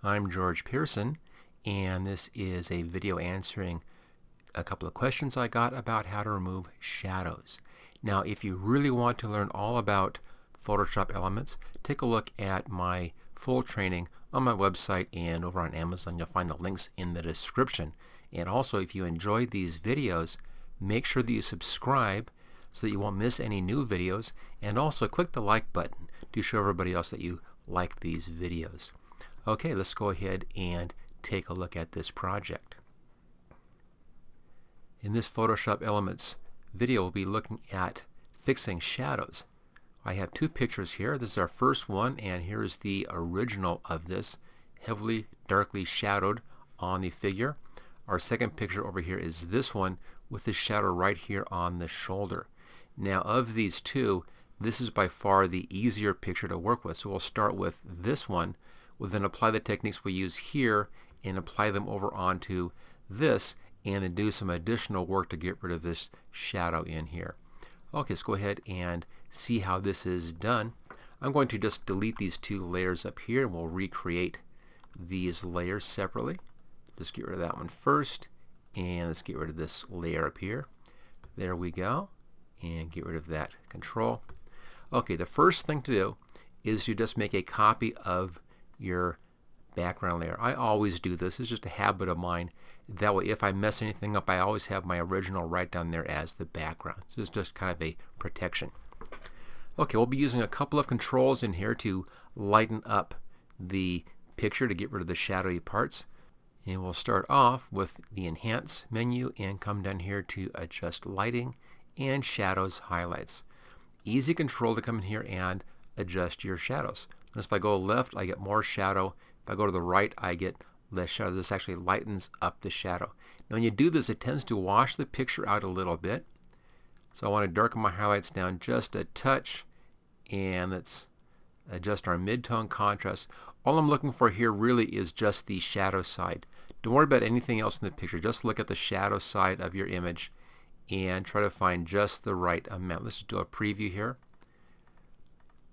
I'm George Pearson, and this is a video answering a couple of questions I got about how to remove shadows. Now, if you really want to learn all about Photoshop elements, take a look at my full training on my website and over on Amazon. You'll find the links in the description. And also, if you enjoyed these videos, make sure that you subscribe so that you won't miss any new videos, and also click the like button to show everybody else that you like these videos. Okay, let's go ahead and take a look at this project. In this Photoshop Elements video, we'll be looking at fixing shadows. I have two pictures here. This is our first one, and here's the original of this, heavily, darkly shadowed on the figure. Our second picture over here is this one with the shadow right here on the shoulder. Now, of these two, this is by far the easier picture to work with. So we'll start with this one. We'll then apply the techniques we use here and apply them over onto this, and then do some additional work to get rid of this shadow in here. Okay, let's go ahead and see how this is done. I'm going to just delete these two layers up here, and we'll recreate these layers separately. Just get rid of that one first, and let's get rid of this layer up here. There we go, and get rid of that control. Okay, the first thing to do is to just make a copy of your background layer. I always do this. It's just a habit of mine. That way, if I mess anything up, I always have my original right down there as the background. So it's just kind of a protection. Okay, we'll be using a couple of controls in here to lighten up the picture to get rid of the shadowy parts. And we'll start off with the Enhance menu and come down here to Adjust Lighting and Shadows Highlights. Easy control to come in here and adjust your shadows. Notice if I go left, I get more shadow. If I go to the right, I get less shadow. This actually lightens up the shadow. Now, when you do this, it tends to wash the picture out a little bit. So I want to darken my highlights down just a touch, and let's adjust our mid-tone contrast. All I'm looking for here really is just the shadow side. Don't worry about anything else in the picture. Just look at the shadow side of your image and try to find just the right amount. Let's just do a preview here.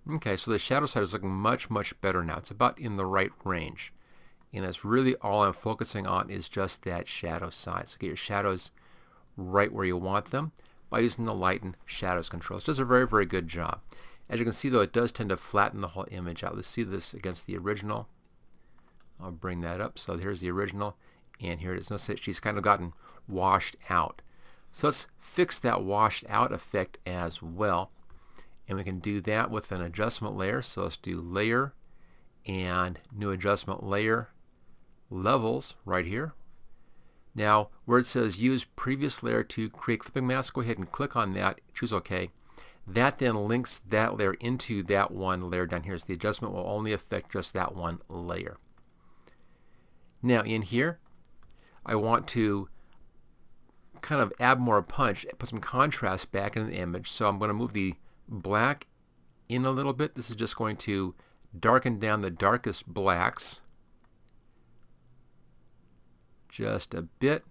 Okay, so the shadow side is looking much, much better now. It's about in the right range. And that's really all I'm focusing on, is just that shadow side. So get your shadows right where you want them by using the Lighten Shadows control. It does a very, very good job. As you can see, though, it does tend to flatten the whole image out. Let's see this against the original. I'll bring that up. So here's the original, and here it is. Notice that she's kind of gotten washed out. So let's fix that washed out effect as well. And we can do that with an adjustment layer. So let's do Layer and New Adjustment Layer, Levels right here. Now, where it says Use Previous Layer to create clipping mask, go ahead and click on that. Choose OK. That then links that layer into that one layer down here. So the adjustment will only affect just that one layer. Now, in here, I want to kind of add more punch, put some contrast back in the image. So I'm going to move the black in a little bit. This is just going to darken down the darkest blacks just a bit.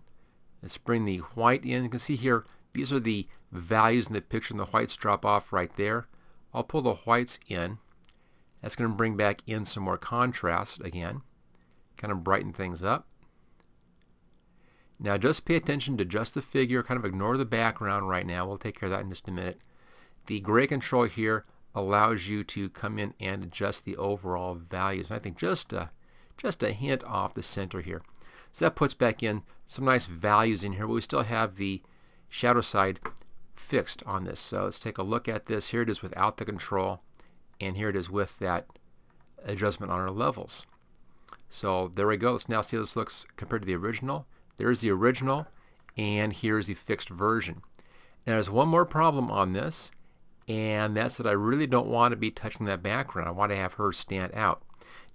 Let's bring the white in. You can see here, these are the values in the picture, and the whites drop off right there. I'll pull the whites in. That's going to bring back in some more contrast again, kind of brighten things up. Now just pay attention to just the figure, kind of ignore the background right now. We'll take care of that in just a minute. The gray control here allows you to come in and adjust the overall values. I think just a hint off the center here. So that puts back in some nice values in here, but we still have the shadow side fixed on this. So let's take a look at this. Here it is without the control, and here it is with that adjustment on our levels. So there we go. Let's now see how this looks compared to the original. There's the original, and here's the fixed version. Now there's one more problem on this, and that's that I really don't want to be touching that background. I want to have her stand out.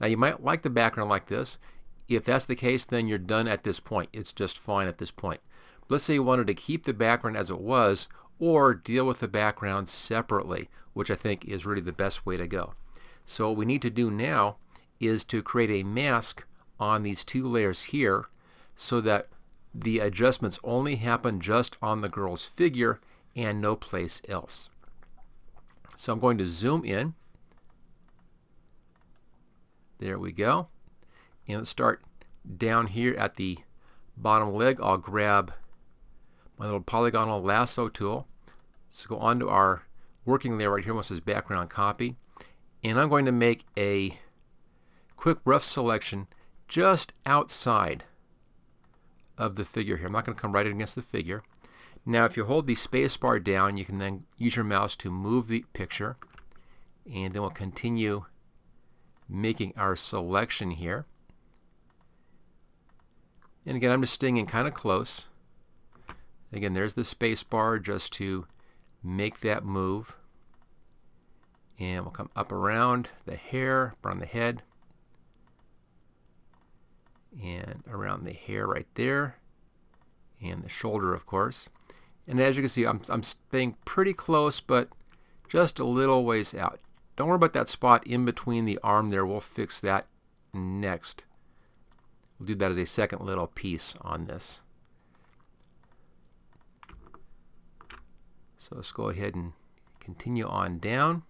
Now you might like the background like this. If that's the case, then you're done at this point. It's just fine at this point. Let's say you wanted to keep the background as it was, or deal with the background separately, which I think is really the best way to go. So what we need to do now is to create a mask on these two layers here, so that the adjustments only happen just on the girl's figure and no place else. So I'm going to zoom in. There we go. And let's start down here at the bottom leg. I'll grab my little polygonal lasso tool. So go on to our working layer right here, which says background copy. And I'm going to make a quick rough selection just outside of the figure here. I'm not going to come right against the figure. Now if you hold the space bar down, you can then use your mouse to move the picture, and then we'll continue making our selection here. And again, I'm just staying in kind of close. Again, there's the space bar just to make that move. And we'll come up around the hair, around the head, and around the hair right there, and the shoulder, of course. And as you can see, I'm staying pretty close, but just a little ways out. Don't worry about that spot in between the arm there. We'll fix that next. We'll do that as a second little piece on this. So let's go ahead and continue on down.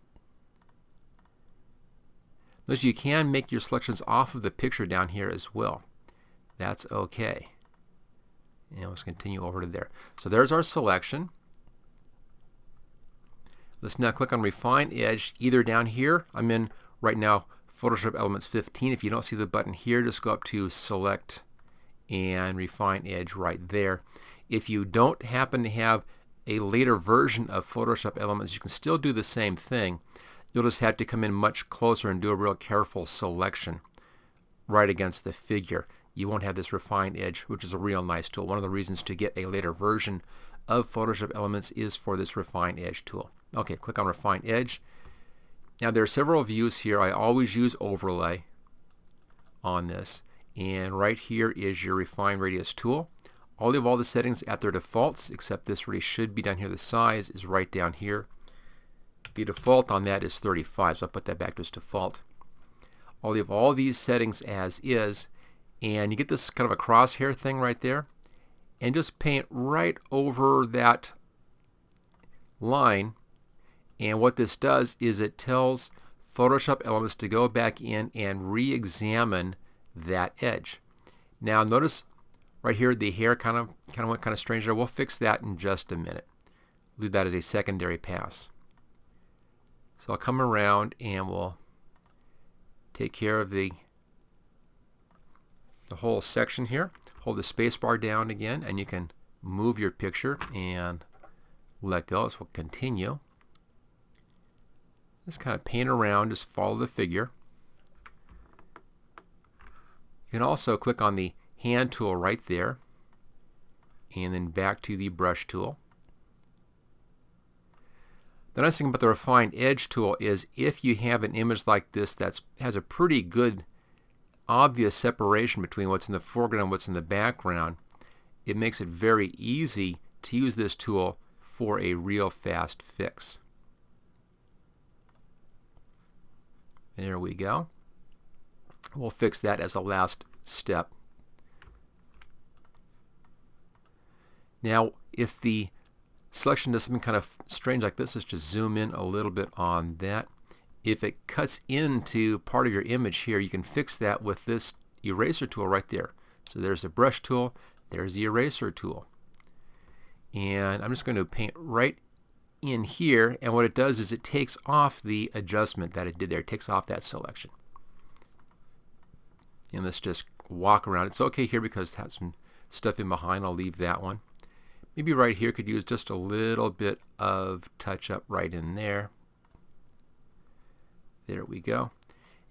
Notice you can make your selections off of the picture down here as well. That's okay. And let's continue over to there. So there's our selection. Let's now click on Refine Edge, either down here. I'm in right now Photoshop Elements 15. If you don't see the button here, just go up to Select and Refine Edge right there. If you don't happen to have a later version of Photoshop Elements, you can still do the same thing. You'll just have to come in much closer and do a real careful selection right against the figure. You won't have this Refine Edge, which is a real nice tool. One of the reasons to get a later version of Photoshop Elements is for this Refine Edge tool. Okay, click on Refine Edge. Now there are several views here. I always use Overlay on this. And right here is your Refine Radius tool. I'll leave all the settings at their defaults, except this really should be down here. The size is right down here. The default on that is 35, so I'll put that back to its default. I'll leave all these settings as is, and you get this kind of a crosshair thing right there, and just paint right over that line. And what this does is it tells Photoshop Elements to go back in and re-examine that edge. Now notice right here the hair kind of went kind of strange there. We'll fix that in just a minute. We'll do that as a secondary pass. So I'll come around and we'll take care of the whole section here. Hold the space bar down again, and you can move your picture and let go. So we'll continue. Just kind of paint around, just follow the figure. You can also click on the hand tool right there, and then back to the brush tool. The nice thing about the Refine Edge tool is if you have an image like this that has a pretty good obvious separation between what's in the foreground and what's in the background, it makes it very easy to use this tool for a real fast fix. There we go. We'll fix that as a last step. Now if the selection does something kind of strange like this, let's just zoom in a little bit on that. If it cuts into part of your image here, you can fix that with this eraser tool right there. So there's the brush tool, there's the eraser tool. And I'm just going to paint right in here, and what it does is it takes off the adjustment that it did there. It takes off that selection. And let's just walk around. It's okay here because it has some stuff in behind. I'll leave that one. Maybe right here could use just a little bit of touch up right in there. There we go.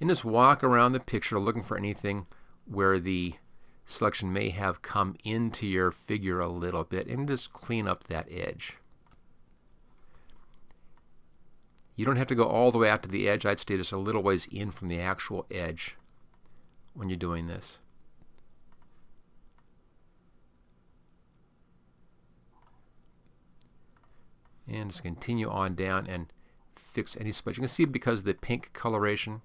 And just walk around the picture looking for anything where the selection may have come into your figure a little bit, and just clean up that edge. You don't have to go all the way out to the edge. I'd stay just a little ways in from the actual edge when you're doing this. And just continue on down and fix any spots. You can see because of the pink coloration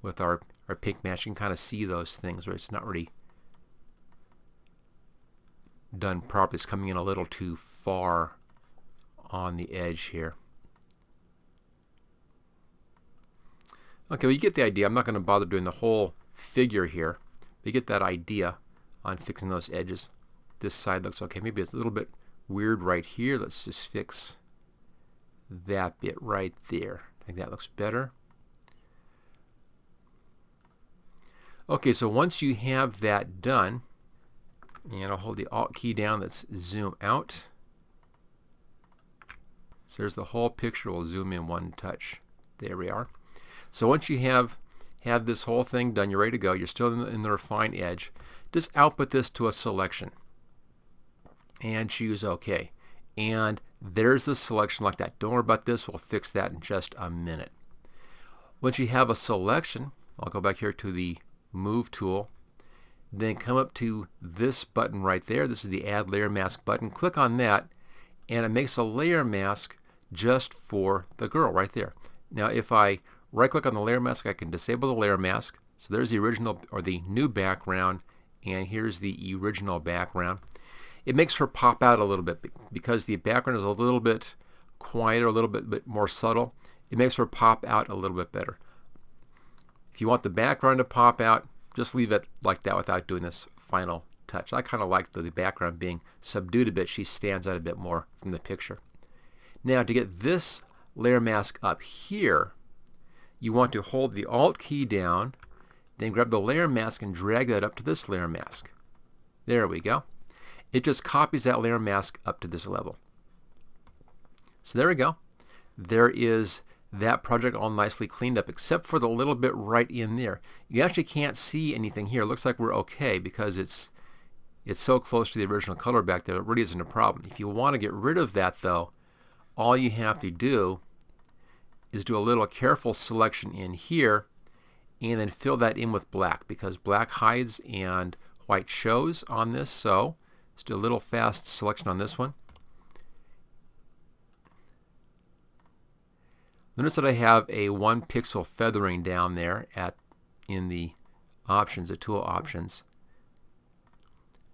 with our pink match, you can kind of see those things where it's not really done properly. It's coming in a little too far on the edge here. Okay, well, you get the idea. I'm not going to bother doing the whole figure here. You get that idea on fixing those edges. This side looks okay. Maybe it's a little bit weird right here. Let's just fix that bit right there. I think that looks better. Okay, so once you have that done, and I'll hold the Alt key down, let's zoom out. So there's the whole picture. We'll zoom in one touch. There we are. So once you have this whole thing done, you're ready to go. You're still in the refine edge. Just output this to a selection and choose OK. And there's the selection like that. Don't worry about this. We'll fix that in just a minute. Once you have a selection, I'll go back here to the Move tool. Then come up to this button right there. This is the Add Layer Mask button. Click on that, and it makes a layer mask just for the girl right there. Now, if I right-click on the layer mask, I can disable the layer mask. So there's the original or the new background, and here's the original background. It makes her pop out a little bit because the background is a little bit quieter, a little bit more subtle. It makes her pop out a little bit better. If you want the background to pop out, just leave it like that without doing this final touch. I kind of like the background being subdued a bit. She stands out a bit more from the picture. Now, to get this layer mask up here, you want to hold the Alt key down, then grab the layer mask and drag that up to this layer mask. There we go. It just copies that layer mask up to this level. So there we go. There is that project all nicely cleaned up, except for the little bit right in there. You actually can't see anything here. It looks like we're okay because it's so close to the original color back there. It really isn't a problem. If you want to get rid of that, though, all you have to do is do a little careful selection in here and then fill that in with black, because black hides and white shows on this. So let's do a little fast selection on this one. Notice that I have a 1 pixel feathering down there in the options, the tool options.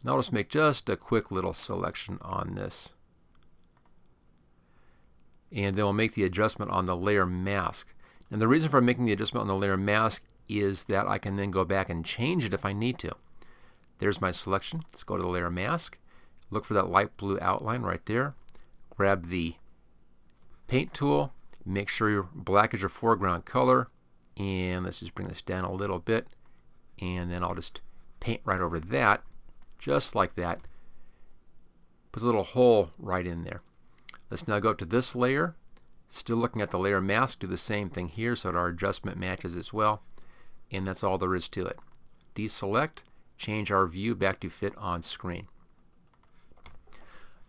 And I'll just make just a quick little selection on this. And then we'll make the adjustment on the layer mask. And the reason for making the adjustment on the layer mask is that I can then go back and change it if I need to. There's my selection. Let's go to the layer mask. Look for that light blue outline right there. Grab the paint tool. Make sure your black is your foreground color, and let's just bring this down a little bit, and then I'll just paint right over that, just like that. Put a little hole right in there. Let's now go up to this layer, still looking at the layer mask, do the same thing here so that our adjustment matches as well, and that's all there is to it. Deselect, change our view back to fit on screen.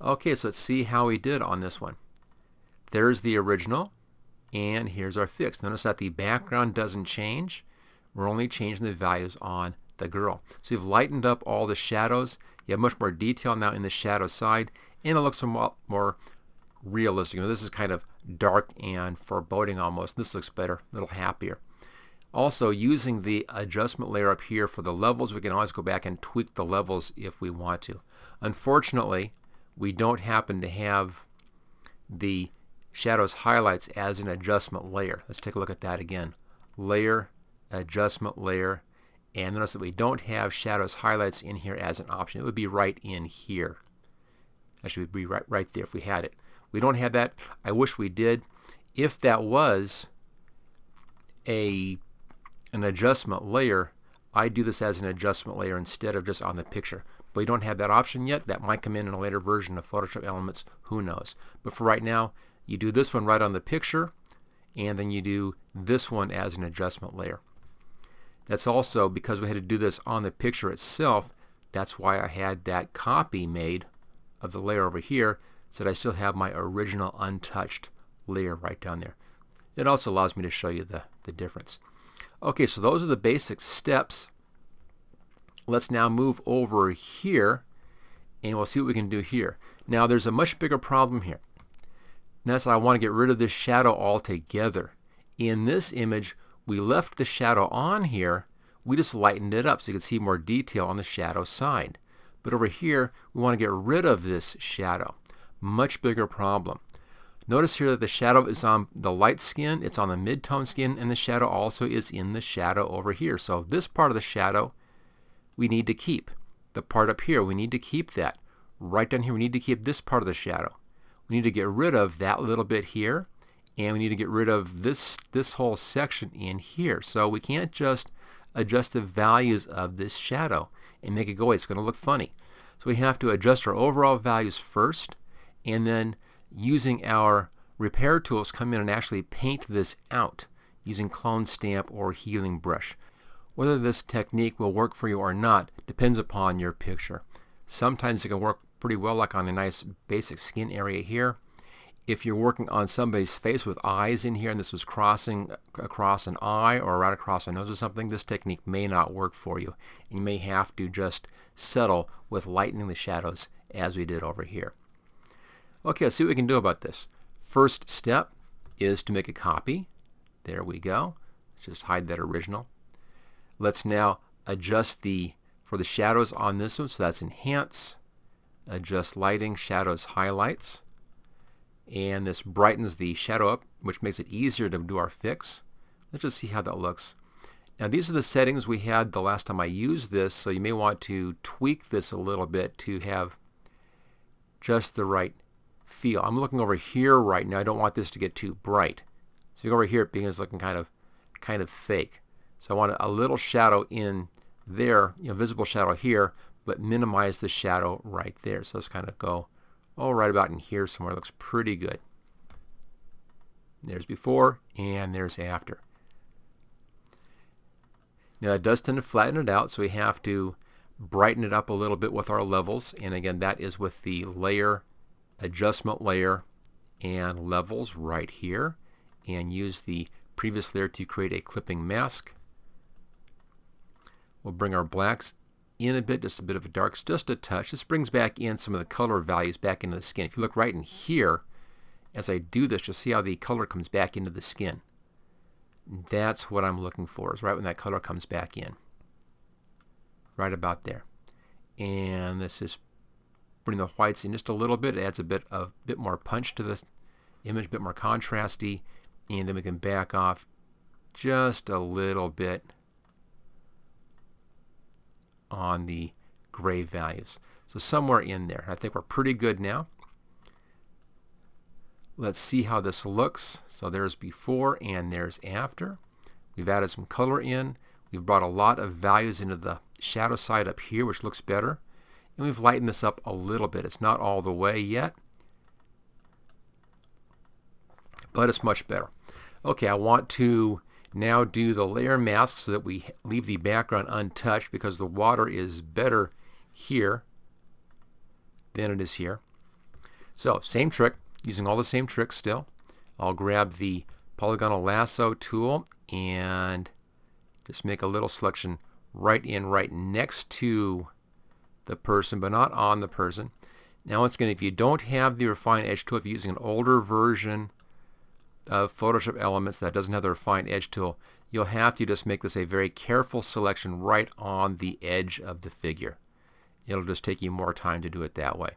Okay, so let's see how we did on this one. There's the original. And here's our fix. Notice that the background doesn't change. We're only changing the values on the girl. So you've lightened up all the shadows. You have much more detail now in the shadow side, and it looks a lot more realistic. This is kind of dark and foreboding almost. This looks better, a little happier. Also, using the adjustment layer up here for the levels, we can always go back and tweak the levels if we want to. Unfortunately, we don't happen to have the shadows highlights as an adjustment layer. Let's take a look at that again. Layer, adjustment layer, and notice that we don't have shadows highlights in here as an option. It would be right in here. Actually, it would be right there if we had it. We don't have that. I wish we did. If that was an adjustment layer, I'd do this as an adjustment layer instead of just on the picture. But we don't have that option yet. That might come in a later version of Photoshop Elements. Who knows? But for right now, you do this one right on the picture, and then you do this one as an adjustment layer. That's also because we had to do this on the picture itself. That's why I had that copy made of the layer over here, so that I still have my original untouched layer right down there. It also allows me to show you the difference. Okay, so those are the basic steps. Let's now move over here, and we'll see what we can do here. Now, there's a much bigger problem here. That's why I want to get rid of this shadow altogether. In this image, we left the shadow on here. We just lightened it up so you can see more detail on the shadow side. But over here, we want to get rid of this shadow. Much bigger problem. Notice here that the shadow is on the light skin, it's on the mid-tone skin, and the shadow also is in the shadow over here. So this part of the shadow we need to keep. The part up here, we need to keep that. Right down here, we need to keep this part of the shadow. We need to get rid of that little bit here, and we need to get rid of this whole section in here. So we can't just adjust the values of this shadow and make it go away. It's going to look funny. So we have to adjust our overall values first, and then using our repair tools come in and actually paint this out using clone stamp or healing brush. Whether this technique will work for you or not depends upon your picture. Sometimes it can work pretty well, like on a nice basic skin area here. If you're working on somebody's face with eyes in here and this was crossing across an eye or right across a nose or something, this technique may not work for you. You may have to just settle with lightening the shadows as we did over here. Okay, let's see what we can do about this. First step is to make a copy. There we go. Let's just hide that original. Let's now adjust for the shadows on this one. So that's enhance, adjust lighting, shadows, highlights. And this brightens the shadow up, which makes it easier to do our fix. Let's just see how that looks. Now these are the settings we had the last time I used this, so you may want to tweak this a little bit to have just the right feel. I'm looking over here right now. I don't want this to get too bright. So you go over here, it begins looking kind of fake. So I want a little shadow in there, visible shadow here, but minimize the shadow right there. So let's kind of go right about in here somewhere. It looks pretty good. There's before and there's after. Now it does tend to flatten it out, so we have to brighten it up a little bit with our levels. And again, that is with the layer, adjustment layer, and levels right here. And use the previous layer to create a clipping mask. We'll bring our blacks in a bit, just a bit of a darks, just a touch. This brings back in some of the color values back into the skin. If you look right in here, as I do this, you'll see how the color comes back into the skin. That's what I'm looking for, is right when that color comes back in. Right about there. And this is bring the whites in just a little bit. It adds a bit more punch to this image, a bit more contrasty. And then we can back off just a little bit on the gray values. So somewhere in there. I think we're pretty good now. Let's see how this looks. So there's before and there's after. We've added some color in. We've brought a lot of values into the shadow side up here, which looks better. And we've lightened this up a little bit. It's not all the way yet, but it's much better. Okay, I want to now do the layer mask so that we leave the background untouched, because the water is better here than it is here. So same trick, using all the same tricks still. I'll grab the polygonal lasso tool and just make a little selection right next to the person, but not on the person. Now once again, if you don't have the refine edge tool, if you're using an older version of Photoshop Elements that doesn't have the refine edge tool, you'll have to just make this a very careful selection right on the edge of the figure. It'll just take you more time to do it that way.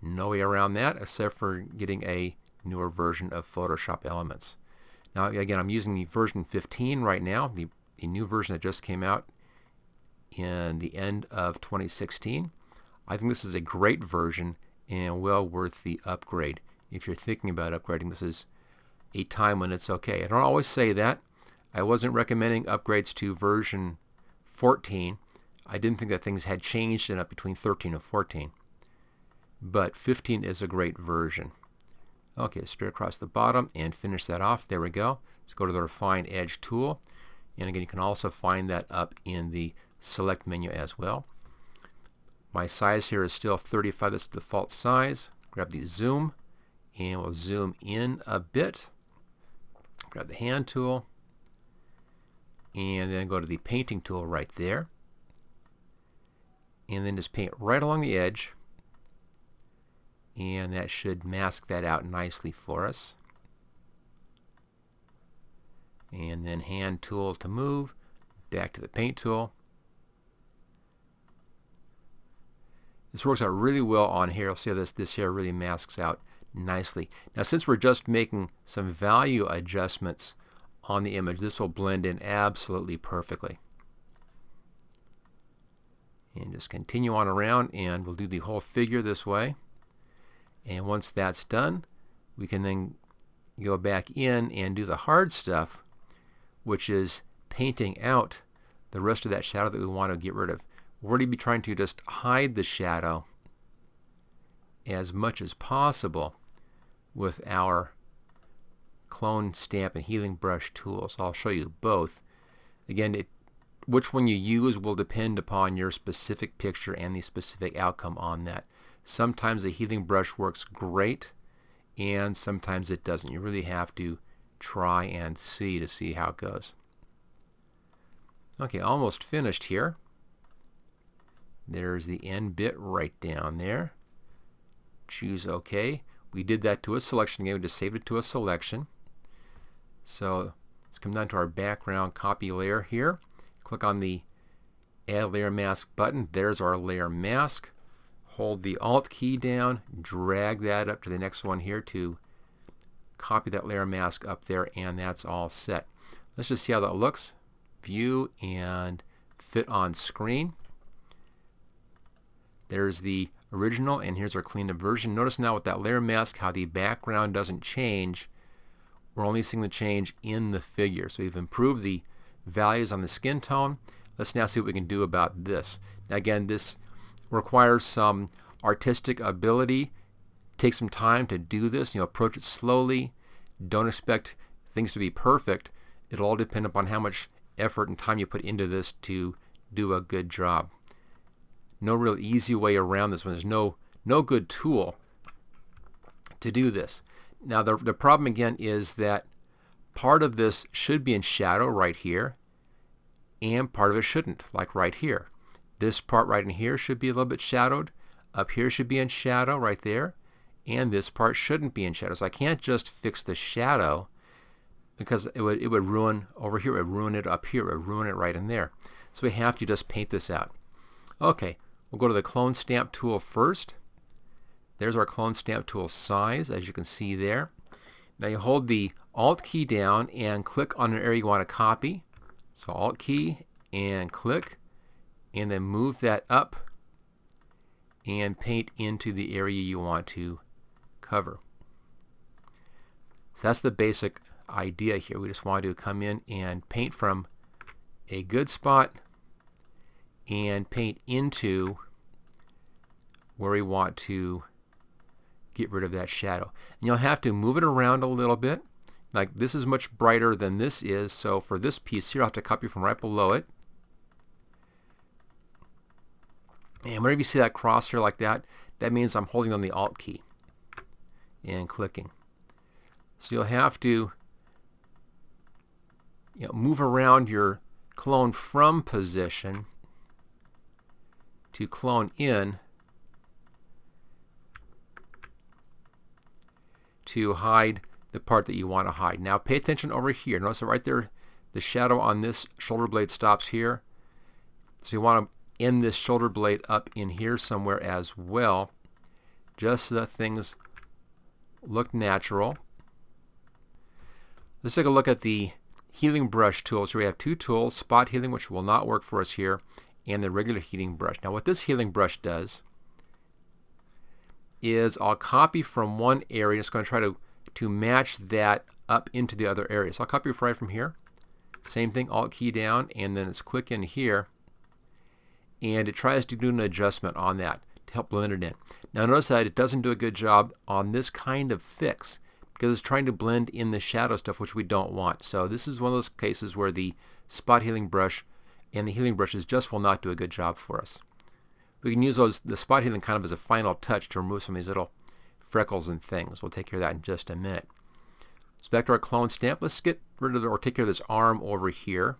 No way around that except for getting a newer version of Photoshop Elements. Now again, I'm using the version 15 right now, the new version that just came out in the end of 2016. I think this is a great version and well worth the upgrade. If you're thinking about upgrading, this is a time when it's okay. I don't always say that. I wasn't recommending upgrades to version 14. I didn't think that things had changed enough between 13 and 14. But 15 is a great version. Okay, straight across the bottom and finish that off. There we go. Let's go to the Refine Edge tool. And again, you can also find that up in the Select menu as well. My size here is still 35. That's the default size. Grab the Zoom, and we'll zoom in a bit. Grab the Hand tool, and then go to the Painting tool right there. And then just paint right along the edge. And that should mask that out nicely for us. And then Hand tool to move, back to the Paint tool. This works out really well on here. You'll see how this hair really masks out nicely. Now since we're just making some value adjustments on the image, this will blend in absolutely perfectly. And just continue on around, and we'll do the whole figure this way. And once that's done, we can then go back in and do the hard stuff, which is painting out the rest of that shadow that we want to get rid of. We're going to be trying to just hide the shadow as much as possible with our clone stamp and healing brush tools. I'll show you both. Again, which one you use will depend upon your specific picture and the specific outcome on that. Sometimes the healing brush works great, and sometimes it doesn't. You really have to try and see to see how it goes. Okay, almost finished here. There's the end bit right down there. Choose OK. We did that to a selection again. We just saved it to a selection. So let's come down to our background copy layer here. Click on the Add Layer Mask button. There's our layer mask. Hold the Alt key down, drag that up to the next one here to copy that layer mask up there, and that's all set. Let's just see how that looks. View and fit on screen. There's the original, and here's our cleaned up version. Notice now with that layer mask how the background doesn't change. We're only seeing the change in the figure. So we've improved the values on the skin tone. Let's now see what we can do about this. Now again, this requires some artistic ability. Take some time to do this. Approach it slowly. Don't expect things to be perfect. It'll all depend upon how much effort and time you put into this to do a good job. No real easy way around this one. There's no good tool to do this. Now the problem again is that part of this should be in shadow right here, and part of it shouldn't, like right here. This part right in here should be a little bit shadowed. Up here should be in shadow right there, and this part shouldn't be in shadow. So I can't just fix the shadow because it would ruin over here, it would ruin it up here, it would ruin it right in there. So we have to just paint this out. Okay, we'll go to the clone stamp tool first. There's our clone stamp tool size, as you can see there. Now you hold the Alt key down and click on an area you want to copy. So Alt key and click, and then move that up and paint into the area you want to cover. So that's the basic idea here. We just want to come in and paint from a good spot and paint into where we want to get rid of that shadow. And you'll have to move it around a little bit. Like this is much brighter than this is, so for this piece here I'll have to copy from right below it. And whenever you see that crosshair like that, that means I'm holding on the Alt key and clicking. So you'll have to move around your clone from position to clone in to hide the part that you want to hide. Now pay attention over here. Notice right there the shadow on this shoulder blade stops here. So you want to end this shoulder blade up in here somewhere as well, just so that things look natural. Let's take a look at the healing brush tools. So we have two tools, spot healing, which will not work for us here, and the regular healing brush. Now what this healing brush does is I'll copy from one area. It's going to try to match that up into the other area. So I'll copy right from here. Same thing, Alt key down, and then it's click in here, and it tries to do an adjustment on that to help blend it in. Now notice that it doesn't do a good job on this kind of fix because it's trying to blend in the shadow stuff, which we don't want. So this is one of those cases where the spot healing brush and the healing brushes just will not do a good job for us. We can use the spot healing kind of as a final touch to remove some of these little freckles and things. We'll take care of that in just a minute. So back to our clone stamp. Let's get rid of or take care of this arm over here.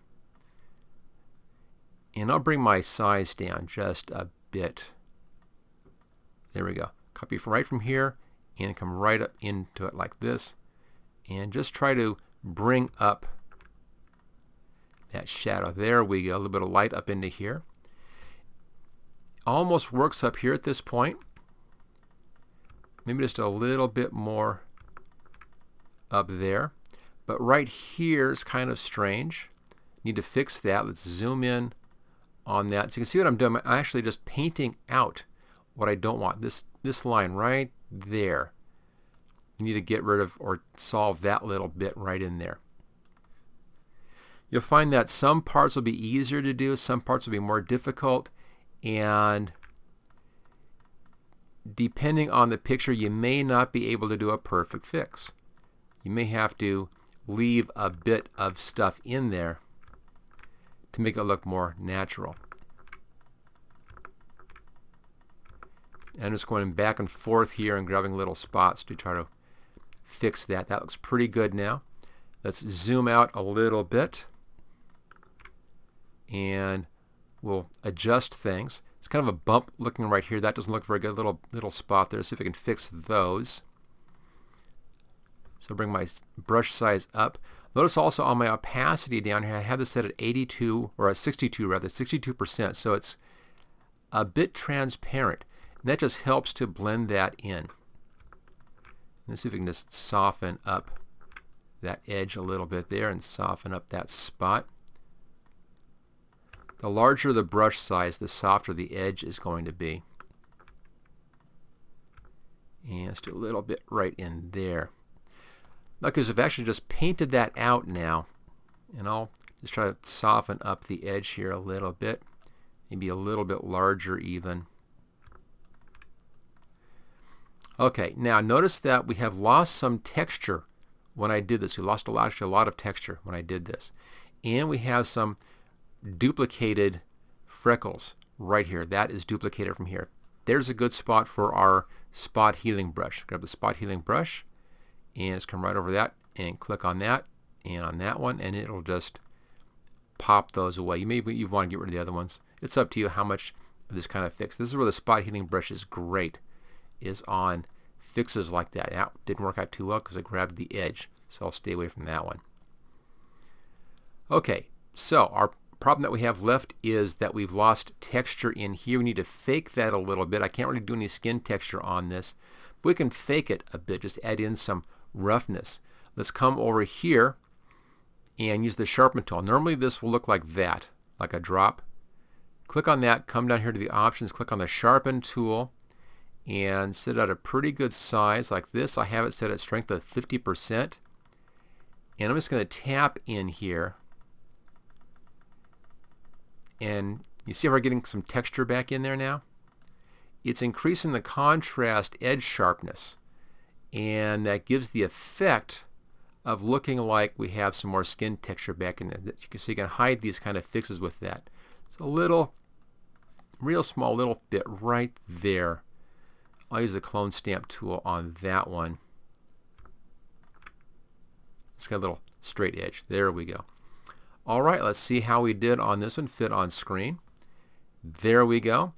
And I'll bring my size down just a bit. There we go. Copy right from here and come right up into it like this. And just try to bring up that shadow. There we go. A little bit of light up into here. Almost works up here at this point. maybe just a little bit more up there. But right here is kind of strange. Need to fix that. Let's zoom in on that. So you can see what I'm doing. I'm actually just painting out what I don't want. This line right there. You need to get rid of or solve that little bit right in there. You'll find that some parts will be easier to do, some parts will be more difficult, and depending on the picture, you may not be able to do a perfect fix. You may have to leave a bit of stuff in there to make it look more natural. I'm just going back and forth here and grabbing little spots to try to fix that. That looks pretty good now. Let's zoom out a little bit and we'll adjust things. It's kind of a bump looking right here. That doesn't look very good. Little spot there. See if I can fix those. So bring my brush size up. Notice also on my opacity down here, I have this set at 82 or at 62 rather, 62%. So it's a bit transparent. And that just helps to blend that in. Let's see if we can just soften up that edge a little bit there and soften up that spot. The larger the brush size, the softer the edge is going to be. And let's do a little bit right in there. Because I've actually just painted that out now, and I'll just try to soften up the edge here a little bit, maybe a little bit larger even. Okay, now notice that we have lost some texture when I did this. We lost actually a lot of texture when I did this. And we have some duplicated freckles right here. That is duplicated from here. There's a good spot for our spot healing brush. Grab the spot healing brush and just come right over that and click on that and on that one, and it'll just pop those away. You want to get rid of the other ones. It's up to you how much of this kind of fix. This is where the spot healing brush is great, is on fixes like that. That didn't work out too well because I grabbed the edge, so I'll stay away from that one. Okay, so our problem that we have left is that we've lost texture in here. We need to fake that a little bit. I can't really do any skin texture on this, but we can fake it a bit, just add in some roughness. Let's come over here and use the sharpen tool. Normally this will look like that, like a drop. Click on that, come down here to the options, click on the sharpen tool, and set it at a pretty good size like this. I have it set at strength of 50%. And I'm just going to tap in here. And you see how we're getting some texture back in there now? It's increasing the contrast edge sharpness. And that gives the effect of looking like we have some more skin texture back in there. So you can hide these kind of fixes with that. It's a little, real small little bit right there. I'll use the clone stamp tool on that one. It's got a little straight edge. There we go. All right, let's see how we did on this one. Fit on screen. There we go.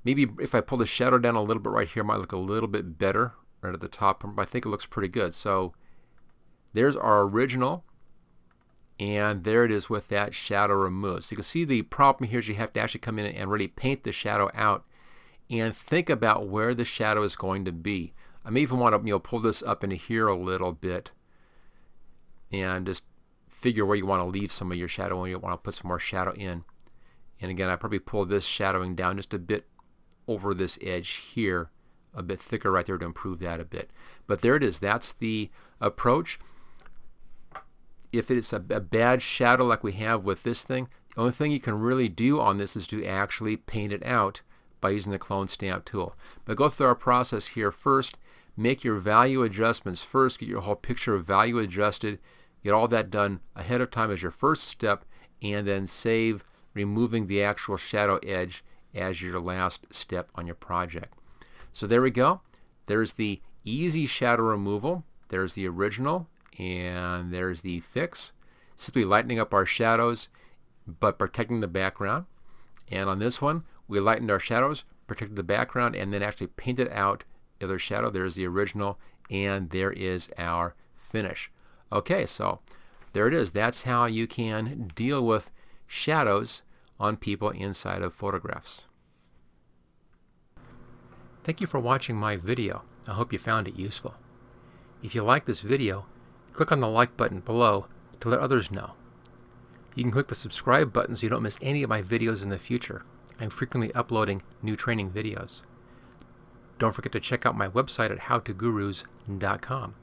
Maybe if I pull the shadow down a little bit right here, it might look a little bit better right at the top. I think it looks pretty good. So there's our original, and there it is with that shadow removed. So you can see the problem here is you have to actually come in and really paint the shadow out and think about where the shadow is going to be. I may even want to pull this up into here a little bit and just figure where you want to leave some of your shadow when you want to put some more shadow in. And again, I probably pull this shadowing down just a bit over this edge here, a bit thicker right there to improve that a bit. But there it is. That's the approach. If it's a bad shadow like we have with this thing, the only thing you can really do on this is to actually paint it out by using the clone stamp tool. But go through our process here first. Make your value adjustments first. Get your whole picture of value adjusted. Get all that done ahead of time as your first step, and then save removing the actual shadow edge as your last step on your project. So there we go. There's the easy shadow removal. There's the original, and there's the fix. Simply lightening up our shadows but protecting the background. And on this one, we lightened our shadows, protected the background, and then actually painted out the other shadow. There's the original, and there is our finish. Okay, so there it is. That's how you can deal with shadows on people inside of photographs. Thank you for watching my video. I hope you found it useful. If you like this video, click on the like button below to let others know. You can click the subscribe button so you don't miss any of my videos in the future. I'm frequently uploading new training videos. Don't forget to check out my website at howtogurus.com.